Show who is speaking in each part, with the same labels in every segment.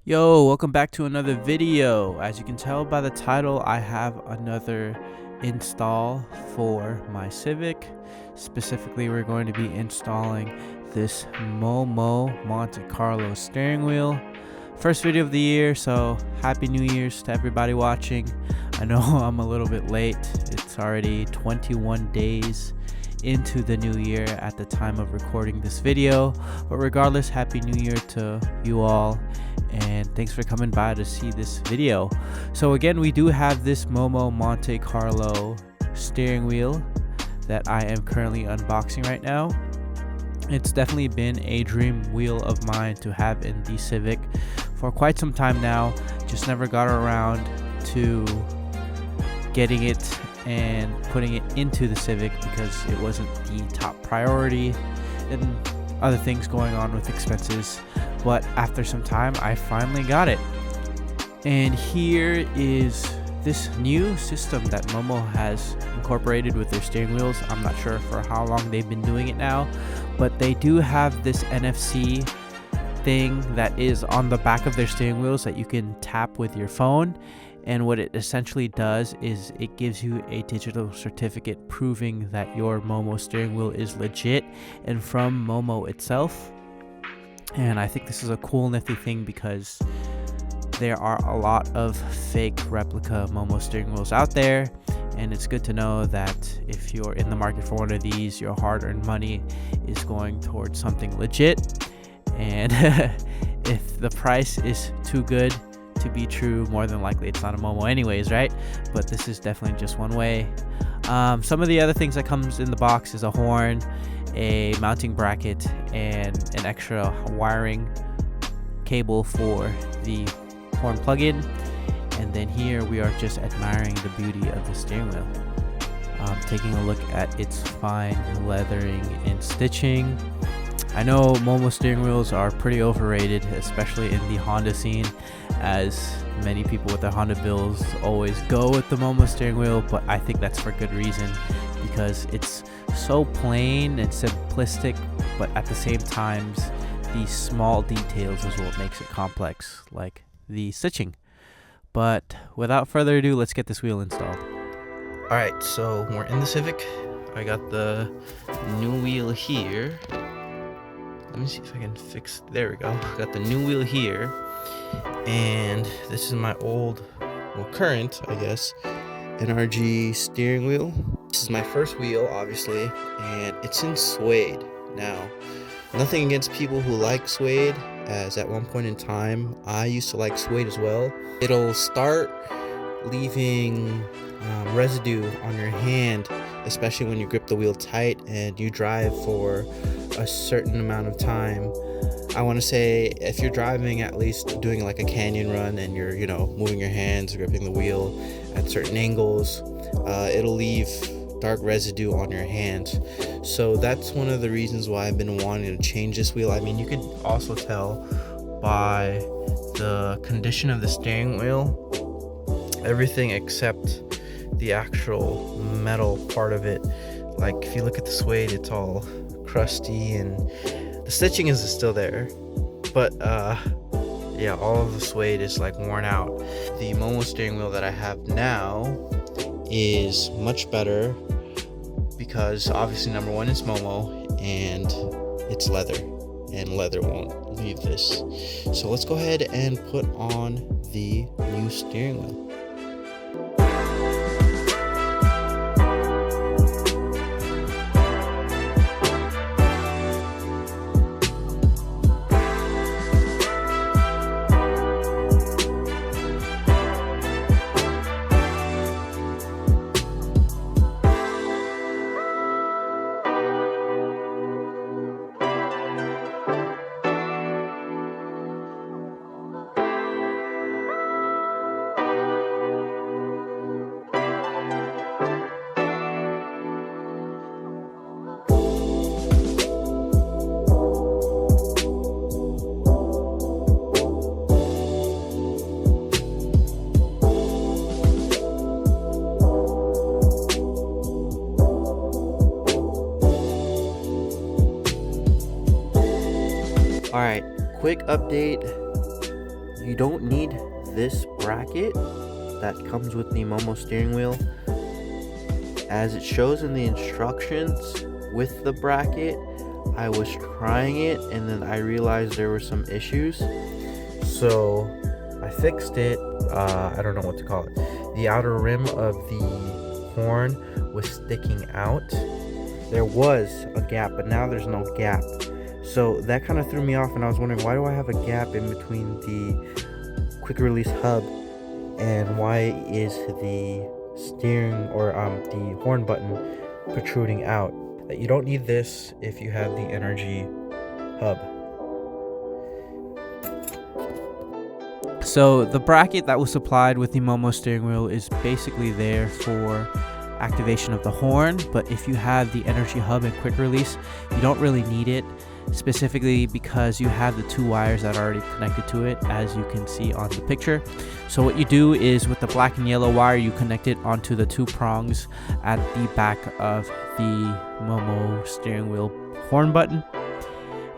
Speaker 1: Yo, welcome back to another video. As you can tell by the title, I have another install for my Civic. Specifically, we're going to be installing this Momo Monte Carlo steering wheel. First video of the year, so happy New Year's to everybody watching. I know I'm a little bit late. It's already 21 days into the new year at the time of recording this video, but regardless, happy new year to you all, and thanks for coming by to see this video. So again, we do have this Momo Monte Carlo steering wheel that I am currently unboxing right now. It's definitely been a dream wheel of mine to have in the Civic for quite some time now, just never got around to getting it and putting it into the Civic because it wasn't the top priority and other things going on with expenses. But after some time, I finally got it. And here is this new system that Momo has incorporated with their steering wheels. I'm not sure for how long they've been doing it now, but they do have this NFC thing that is on the back of their steering wheels that you can tap with your phone. And what it essentially does is it gives you a digital certificate proving that your Momo steering wheel is legit and from Momo itself. And I think this is a cool, nifty thing because there are a lot of fake replica Momo steering wheels out there. And it's good to know that if you're in the market for one of these, your hard-earned money is going towards something legit. And if the price is too good to be true, more than likely it's not a Momo anyways, right? But this is definitely just one way. Some of the other things that comes in the box is a horn, a mounting bracket, and an extra wiring cable for the horn plug-in. And then here we are just admiring the beauty of the steering wheel, taking a look at its fine leathering and stitching. I know Momo steering wheels are pretty overrated, especially in the Honda scene, as many people with their Honda builds always go with the Momo steering wheel, but I think that's for good reason because it's so plain and simplistic, but at the same time, these small details is what makes it complex, like the stitching. But without further ado, let's get this wheel installed. Alright, so we're in the Civic. I got the new wheel here. Let me see if I can fix, there we go. Got the new wheel here, and this is my old, well, current, I guess, NRG steering wheel. This is my first wheel, obviously, and it's in suede. Now, nothing against people who like suede, as at one point in time, I used to like suede as well. It'll start leaving residue on your hand, especially when you grip the wheel tight and you drive for a certain amount of time. I want to say if you're driving, at least doing like a canyon run, and you're, you know, moving your hands, gripping the wheel at certain angles, it'll leave dark residue on your hands. So that's one of the reasons why I've been wanting to change this wheel. I mean, you could also tell by the condition of the steering wheel, everything except the actual metal part of it. Like if you look at the suede, it's all crusty and the stitching is still there, but yeah, all of the suede is like worn out. The Momo steering wheel that I have now is much better because obviously, number one, it's Momo and it's leather, and leather won't leave this. So let's go ahead and put on the new steering wheel. Alright, quick update. you don't need this bracket that comes with the Momo steering wheel. As it shows in the instructions with the bracket, I was trying it and then I realized there were some issues. So I fixed it. I don't know what to call it. The outer rim of the horn was sticking out. There was a gap, but now there's no gap. So that kind of threw me off, and I was wondering, why do I have a gap in between the quick release hub, and why is the steering or the horn button protruding out? You don't need this if you have the energy hub. So the bracket that was supplied with the Momo steering wheel is basically there for activation of the horn, but if you have the energy hub and quick release, you don't really need it, specifically because you have the two wires that are already connected to it, as you can see on the picture. So what you do is, with the black and yellow wire, you connect it onto the two prongs at the back of the Momo steering wheel horn button,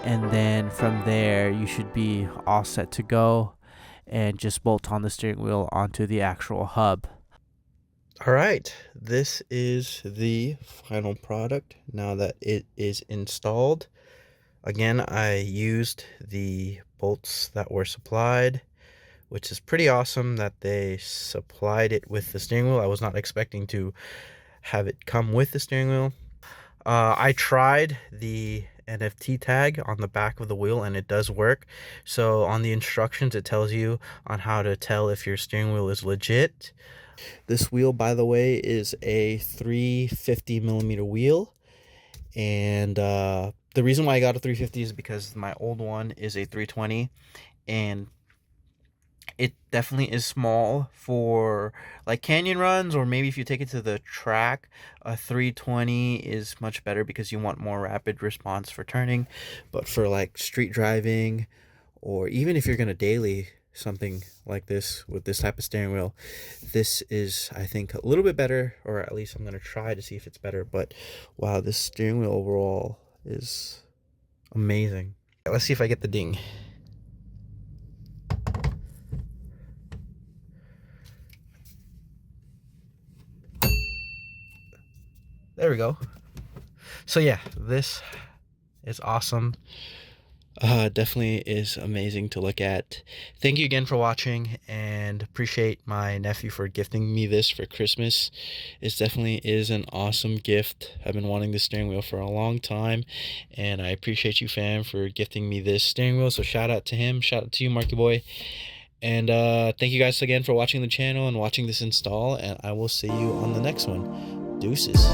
Speaker 1: and then from there you should be all set to go and just bolt on the steering wheel onto the actual hub. All right, this is the final product now that it is installed. Again, I used the bolts that were supplied, which is pretty awesome that they supplied it with the steering wheel. I was not expecting to have it come with the steering wheel. I tried the NFT tag on the back of the wheel and it does work. So on the instructions, it tells you on how to tell if your steering wheel is legit. This wheel, by the way, is a 350 millimeter wheel, and the reason why I got a 350 is because my old one is a 320, and it definitely is small for like canyon runs, or maybe if you take it to the track. A 320 is much better because you want more rapid response for turning, but for like street driving, or even if you're gonna daily something like this with this type of steering wheel, this is, I think, a little bit better, or at least I'm gonna try to see if it's better. But wow, this steering wheel overall is amazing. Let's see if I get the ding. There we go. So yeah, this is awesome. Definitely is amazing to look at. Thank you again for watching, and appreciate my nephew for gifting me this for Christmas. It definitely is an awesome gift. I've been wanting this steering wheel for a long time, and I appreciate you, fam, for gifting me this steering wheel. So shout out to him, shout out to you, Marky Boy. And thank you guys again for watching the channel and watching this install, and I will see you on the next one. Deuces.